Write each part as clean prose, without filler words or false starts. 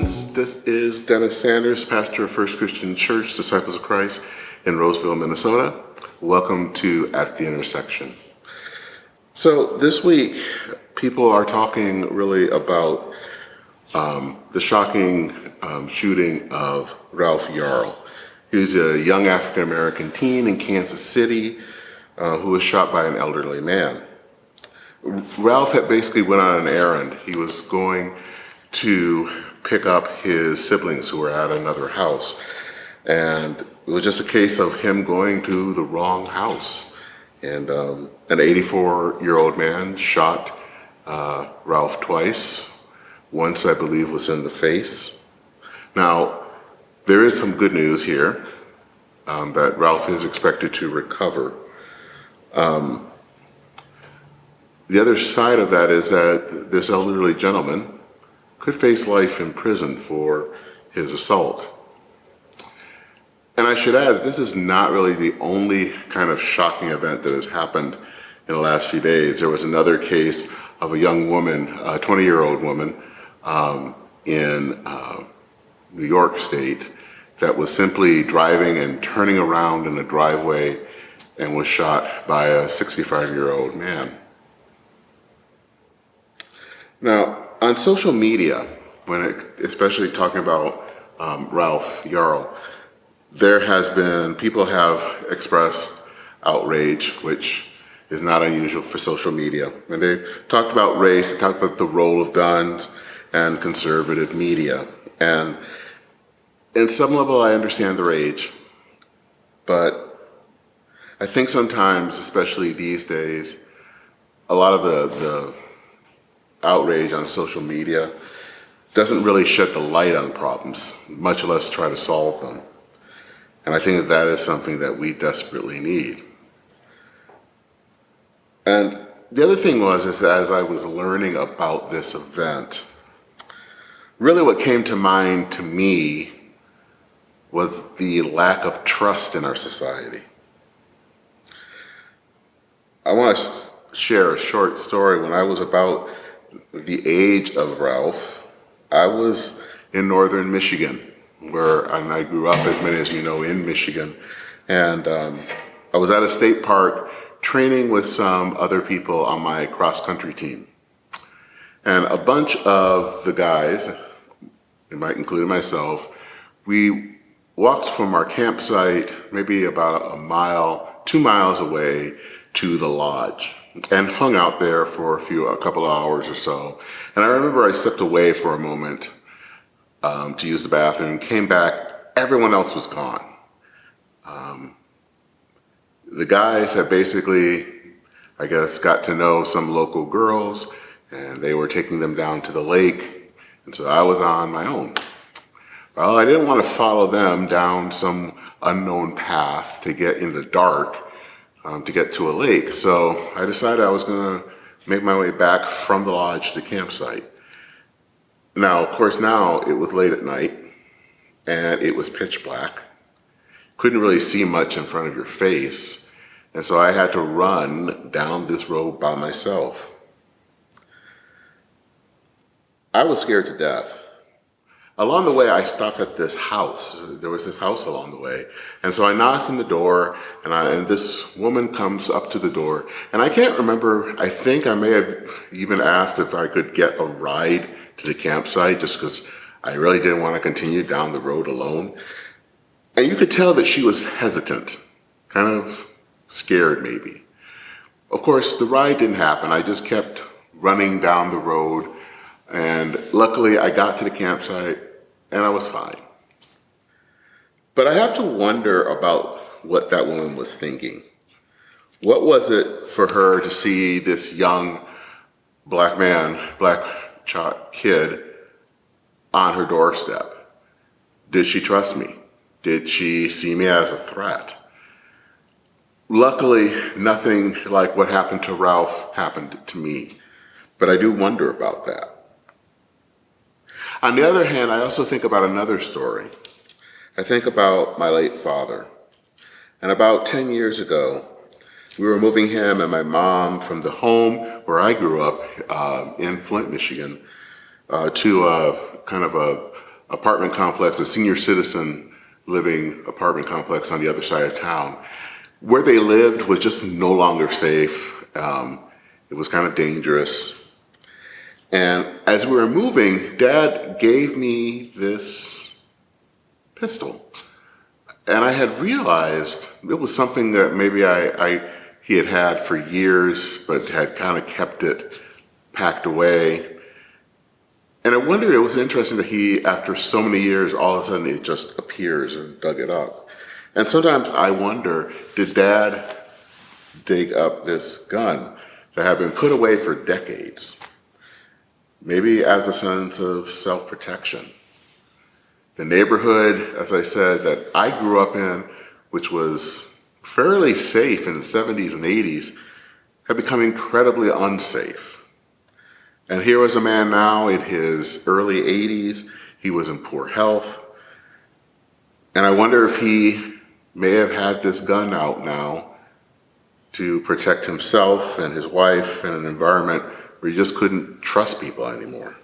friends. This is Dennis Sanders, pastor of First Christian Church, Disciples of Christ in Roseville, Minnesota. Welcome to At the Intersection. So this week, people are talking really about the shocking shooting of Ralph Yarl. He's a young African-American teen in Kansas City who was shot by an elderly man. Ralph had basically went on an errand. He was going to pick up his siblings who were at another house. And it was just a case of him going to the wrong house. And an 84-year-old man shot Ralph twice. Once, I believe, was in the face. Now, there is some good news here that Ralph is expected to recover. The other side of that is that this elderly gentleman could face life in prison for his assault. And I should add, this is not really the only kind of shocking event that has happened in the last few days. There was another case of a young woman, a 20-year-old woman in New York State that was simply driving and turning around in a driveway and was shot by a 65-year-old man. Now, on social media, especially talking about Ralph Yarl, people have expressed outrage, which is not unusual for social media. And they talked about race, they talked about the role of guns and conservative media. And in some level, I understand the rage, but I think sometimes, especially these days, a lot of the outrage on social media doesn't really shed the light on problems, much less try to solve them. And I think that is something that we desperately need. And the other thing is as I was learning about this event, really what came to mind to me was the lack of trust in our society. I want to share a short story. When I was about the age of Ralph, I was in northern Michigan, and I grew up, as many as you know, in Michigan. And I was at a state park training with some other people on my cross-country team. And a bunch of the guys, it might include myself, we walked from our campsite maybe about 2 miles away to the lodge and hung out there for a couple of hours or so. And I remember I stepped away for a moment to use the bathroom, came back, everyone else was gone. The guys had basically, I guess, got to know some local girls, and they were taking them down to the lake, and so I was on my own. Well, I didn't want to follow them down some unknown path to get in the dark to get to a lake, so I decided I was going to make my way back from the lodge to the campsite. Now, of course, now it was late at night, and it was pitch black. Couldn't really see much in front of your face, and so I had to run down this road by myself. I was scared to death. Along the way, I stopped at this house. There was this house along the way. And so I knocked on the door, and this woman comes up to the door. And I can't remember, I think I may have even asked if I could get a ride to the campsite, just because I really didn't want to continue down the road alone. And you could tell that she was hesitant, kind of scared maybe. Of course, the ride didn't happen. I just kept running down the road. And luckily, I got to the campsite, and I was fine. But I have to wonder about what that woman was thinking. What was it for her to see this young black kid on her doorstep? Did she trust me? Did she see me as a threat? Luckily, nothing like what happened to Ralph happened to me, but I do wonder about that. On the other hand, I also think about another story. I think about my late father. And about 10 years ago, we were moving him and my mom from the home where I grew up in Flint, Michigan, to a kind of apartment complex, a senior citizen living apartment complex on the other side of town. Where they lived was just no longer safe. It was kind of dangerous. And as we were moving, Dad gave me this pistol. And I had realized it was something that maybe he had had for years, but had kind of kept it packed away. And I wondered, it was interesting that he, after so many years, all of a sudden it just appears and dug it up. And sometimes I wonder, did Dad dig up this gun that had been put away for decades? Maybe as a sense of self-protection. The neighborhood, as I said, that I grew up in, which was fairly safe in the 70s and 80s, had become incredibly unsafe. And here was a man now in his early 80s. He was in poor health. And I wonder if he may have had this gun out now to protect himself and his wife in an environment where he just couldn't trust people anymore.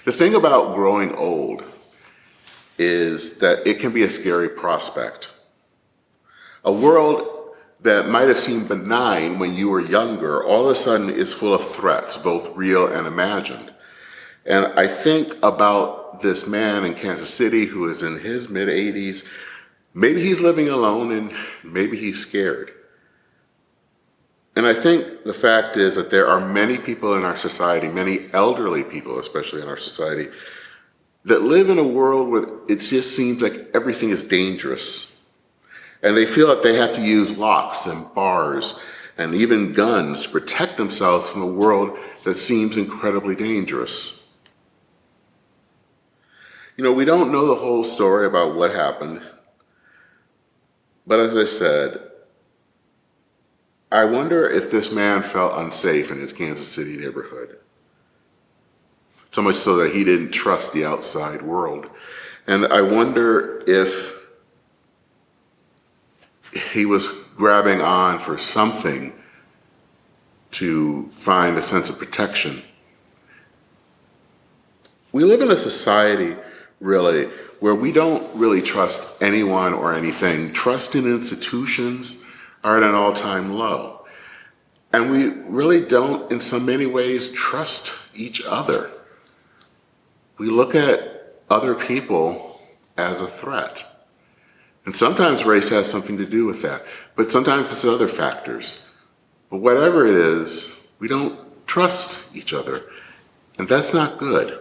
The thing about growing old is that it can be a scary prospect. A world that might have seemed benign when you were younger, all of a sudden is full of threats, both real and imagined. And I think about this man in Kansas City who is in his mid-80s. Maybe he's living alone and maybe he's scared. And I think the fact is that there are many people in our society, many elderly people especially in our society, that live in a world where it just seems like everything is dangerous. And they feel that they have to use locks and bars and even guns to protect themselves from a world that seems incredibly dangerous. You know, we don't know the whole story about what happened. But as I said, I wonder if this man felt unsafe in his Kansas City neighborhood. So much so that he didn't trust the outside world. And I wonder if he was grabbing on for something to find a sense of protection. We live in a society, really, where we don't really trust anyone or anything. Trust in institutions are at an all-time low. And we really don't, in so many ways, trust each other. We look at other people as a threat. And sometimes race has something to do with that, but sometimes it's other factors. But whatever it is, we don't trust each other, and that's not good.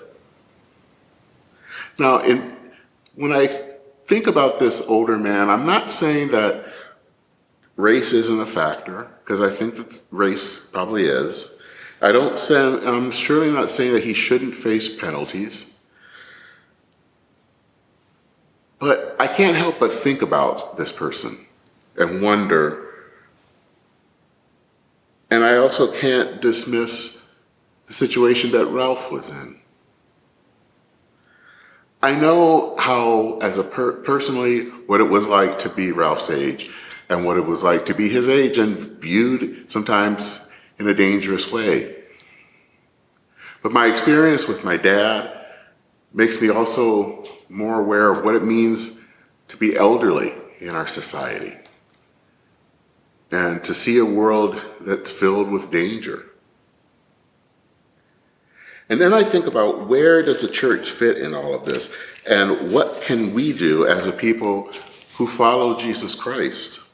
Now, when I think about this older man, I'm not saying that race isn't a factor, because I think that race probably is. I'm surely not saying that he shouldn't face penalties. But I can't help but think about this person and wonder. And I also can't dismiss the situation that Ralph was in. I know how, personally, what it was like to be Ralph's age and what it was like to be his age and viewed sometimes in a dangerous way. But my experience with my dad makes me also more aware of what it means to be elderly in our society and to see a world that's filled with danger. And then I think about, where does the church fit in all of this? And what can we do as a people who follow Jesus Christ?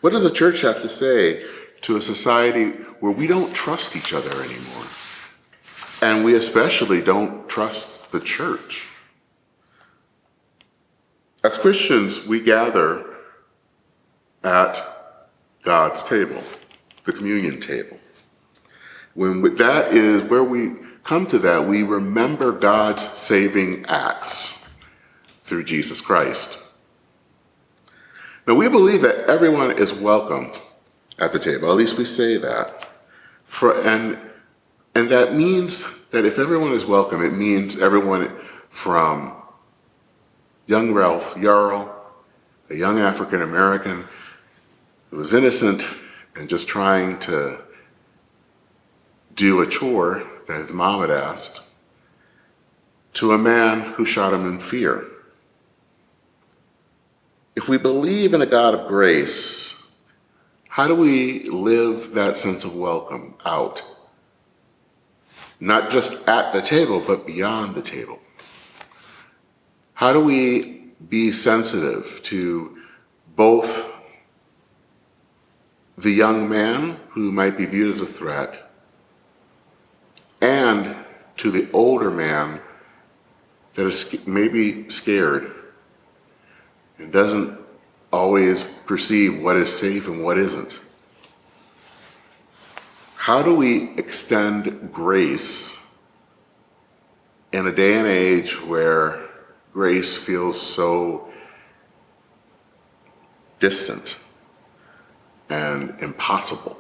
What does the church have to say to a society where we don't trust each other anymore? And we especially don't trust the church. As Christians, we gather at God's table, the communion table. When that is where we come to that, we remember God's saving acts through Jesus Christ. Now, we believe that everyone is welcome at the table. At least we say that. And that means that if everyone is welcome, it means everyone from young Ralph, Yarl, a young African American who was innocent and just trying to do a chore that his mom had asked, to a man who shot him in fear. If we believe in a God of grace, how do we live that sense of welcome out? Not just at the table, but beyond the table. How do we be sensitive to both the young man who might be viewed as a threat and to the older man that is maybe scared and doesn't always perceive what is safe and what isn't? How do we extend grace in a day and age where grace feels so distant and impossible?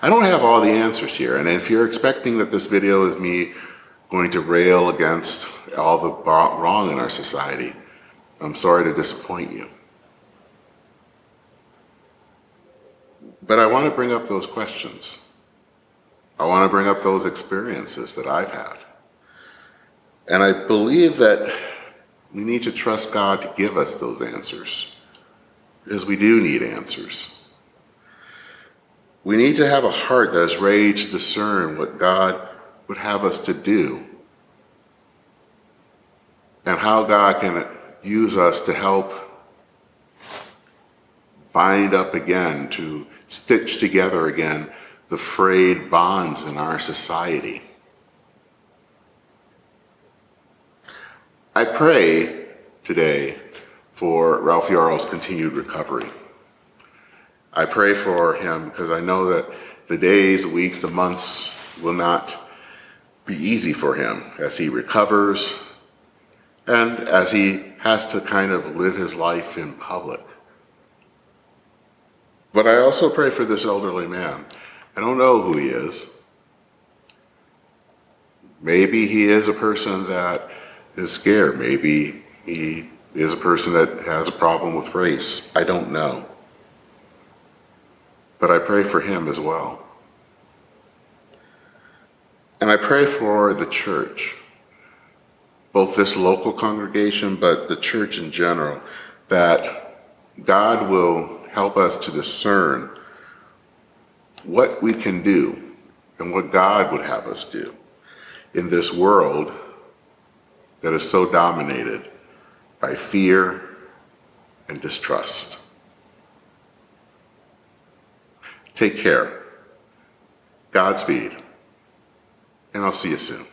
I don't have all the answers here, and if you're expecting that this video is me going to rail against all the wrong in our society, I'm sorry to disappoint you. But I want to bring up those questions. I want to bring up those experiences that I've had. And I believe that we need to trust God to give us those answers, because we do need answers. We need to have a heart that is ready to discern what God would have us to do and how God can use us to help bind up again, to stitch together again the frayed bonds in our society. I pray today for Ralph Yarl's continued recovery. I pray for him because I know that the days, the weeks, the months will not be easy for him as he recovers and as he has to kind of live his life in public. But I also pray for this elderly man. I don't know who he is. Maybe he is a person that is scared. Maybe he is a person that has a problem with race. I don't know. But I pray for him as well. And I pray for the church, both this local congregation, but the church in general, that God will help us to discern what we can do and what God would have us do in this world that is so dominated by fear and distrust. Take care. Godspeed. And I'll see you soon.